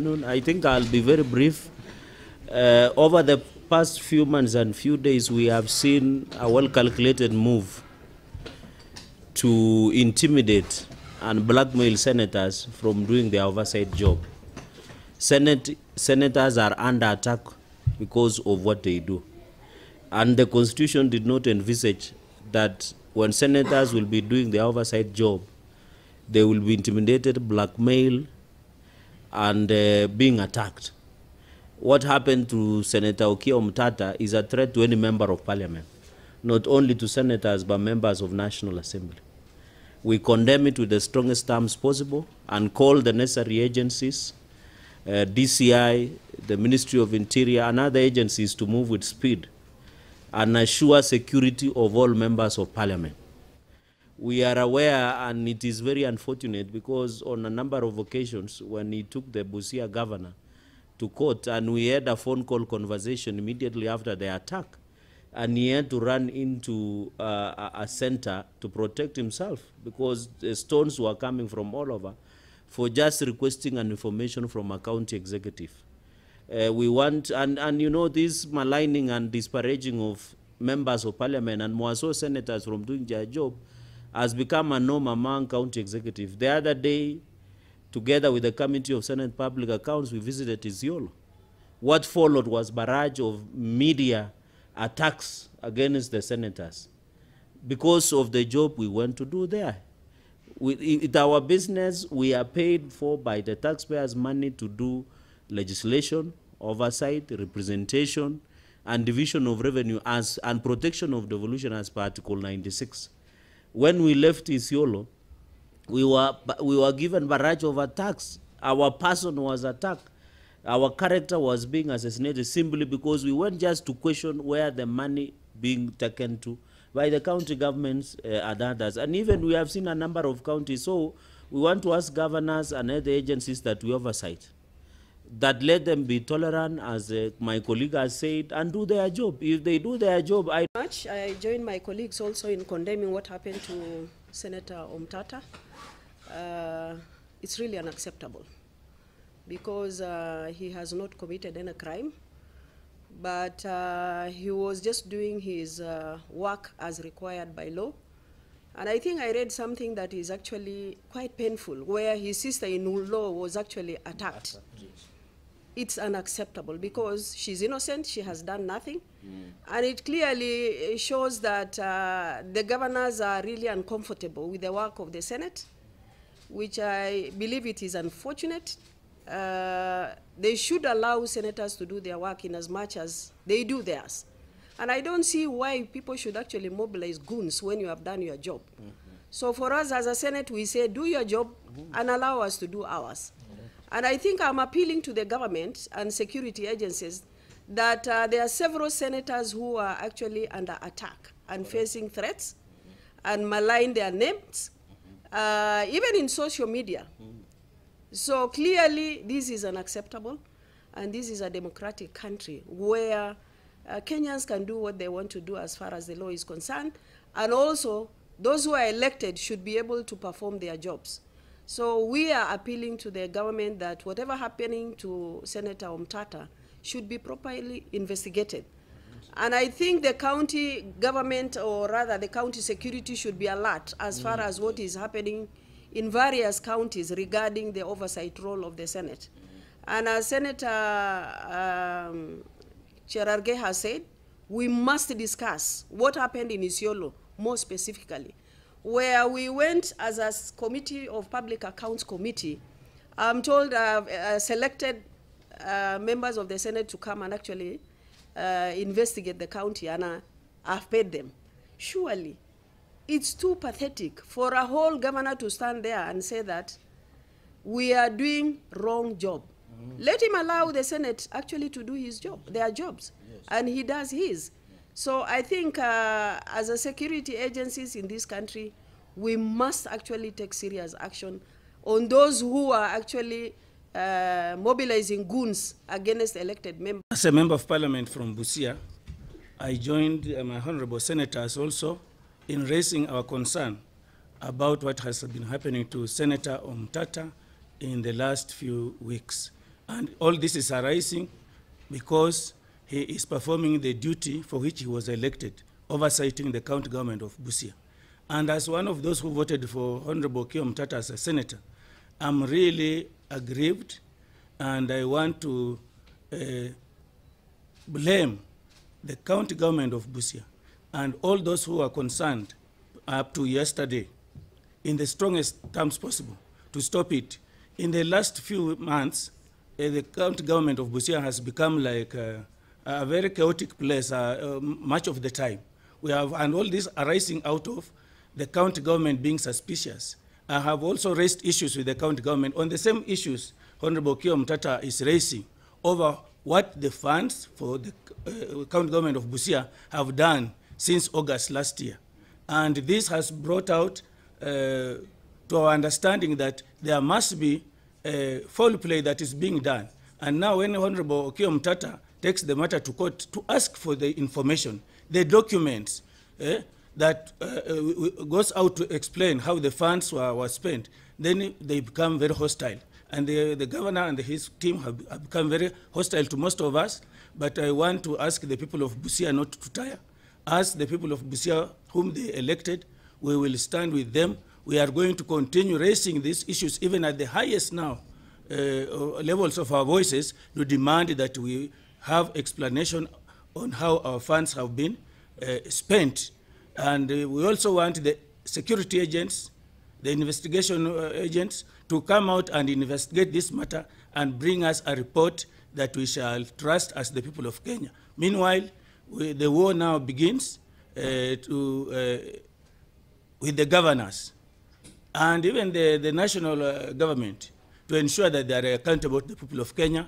I think I'll be very brief. Over the past few months and few days, we have seen a well-calculated move to intimidate and blackmail senators from doing their oversight job. Senators are under attack because of what they do. And the Constitution did not envisage that when senators will be doing their oversight job, they will be intimidated, blackmailed, and being attacked. What happened to Senator Okiya Omtata is a threat to any member of parliament, not only to senators, but members of National Assembly. We condemn it with the strongest terms possible and call the necessary agencies, DCI, the Ministry of Interior, and other agencies to move with speed and assure security of all members of parliament. We are aware, and it is very unfortunate, because on a number of occasions when he took the Busia governor to court, and we had a phone call conversation immediately after the attack, and he had to run into a center to protect himself because the stones were coming from all over for just requesting an information from a county executive. We want, and you know, this maligning and disparaging of members of parliament and more so senators from doing their job has become a norm among county executives. The other day, together with the Committee of Senate Public Accounts, we visited Isiolo. What followed was a barrage of media attacks against the senators because of the job we went to do there. It's our business. We are paid for by the taxpayers' money to do legislation, oversight, representation, and division of revenue and protection of devolution as per Article 96. When we left Isiolo, we were given a barrage of attacks. Our person was attacked. Our character was being assassinated simply because we went just to question where the money being taken to by the county governments and others. And even we have seen a number of counties. So we want to ask governors and other agencies that we oversight, that let them be tolerant, as my colleague has said, and do their job. If they do their job, I join my colleagues also in condemning what happened to Senator Omtata. It's really unacceptable because he has not committed any crime, but he was just doing his work as required by law. And I think I read something that is actually quite painful, where his sister-in-law was actually attacked. It's unacceptable because she's innocent, she has done nothing. And it clearly shows that the governors are really uncomfortable with the work of the Senate, which I believe it is unfortunate. They should allow senators to do their work in as much as they do theirs. And I don't see why people should actually mobilize goons when you have done your job. So for us as a Senate, we say, do your job and allow us to do ours. And I think I'm appealing to the government and security agencies that there are several senators who are actually under attack and facing threats and malign their names, even in social media. So clearly, this is unacceptable, and this is a democratic country where Kenyans can do what they want to do as far as the law is concerned, and also those who are elected should be able to perform their jobs. So we are appealing to the government that whatever happening to Senator Omtata should be properly investigated. And I think the county government, or rather the county security, should be alert as far as what is happening in various counties regarding the oversight role of the Senate. And as Senator Cherargei has said, we must discuss what happened in Isiolo more specifically, where we went as a Committee of Public Accounts Committee. I'm told selected members of the Senate to come and actually investigate the county, and I've paid them. Surely, it's too pathetic for a whole governor to stand there and say that we are doing wrong job. Let him allow the Senate actually to do his job, their jobs, and he does his. So I think as a security agencies in this country, we must actually take serious action on those who are actually mobilizing goons against elected members. As a member of parliament from Busia, I joined my honorable senators also in raising our concern about what has been happening to Senator Omtata in the last few weeks. And all this is arising because he is performing the duty for which he was elected, oversighting the county government of Busia. And as one of those who voted for Honorable Okiya Omtata as a senator, I'm really aggrieved, and I want to blame the county government of Busia and all those who are concerned up to yesterday in the strongest terms possible to stop it. In the last few months, the county government of Busia has become like a very chaotic place much of the time. We have, and all this arising out of the county government being suspicious. I have also raised issues with the county government on the same issues Honorable Okiya Omtata is raising over what the funds for the county government of Busia have done since August last year. And this has brought out to our understanding that there must be foul play that is being done. And now when Honorable Okiya Omtata takes the matter to court to ask for the information, the documents that goes out to explain how the funds were spent, then they become very hostile. And the governor and his team have become very hostile to most of us. But I want to ask the people of Busia not to tire. As the people of Busia, whom they elected, we will stand with them. We are going to continue raising these issues, even at the highest now levels of our voices, to demand that we have explanation on how our funds have been spent. And we also want the security agents, the investigation agents, to come out and investigate this matter and bring us a report that we shall trust as the people of Kenya. Meanwhile, the war now begins with the governors and even the national government to ensure that they are accountable to the people of Kenya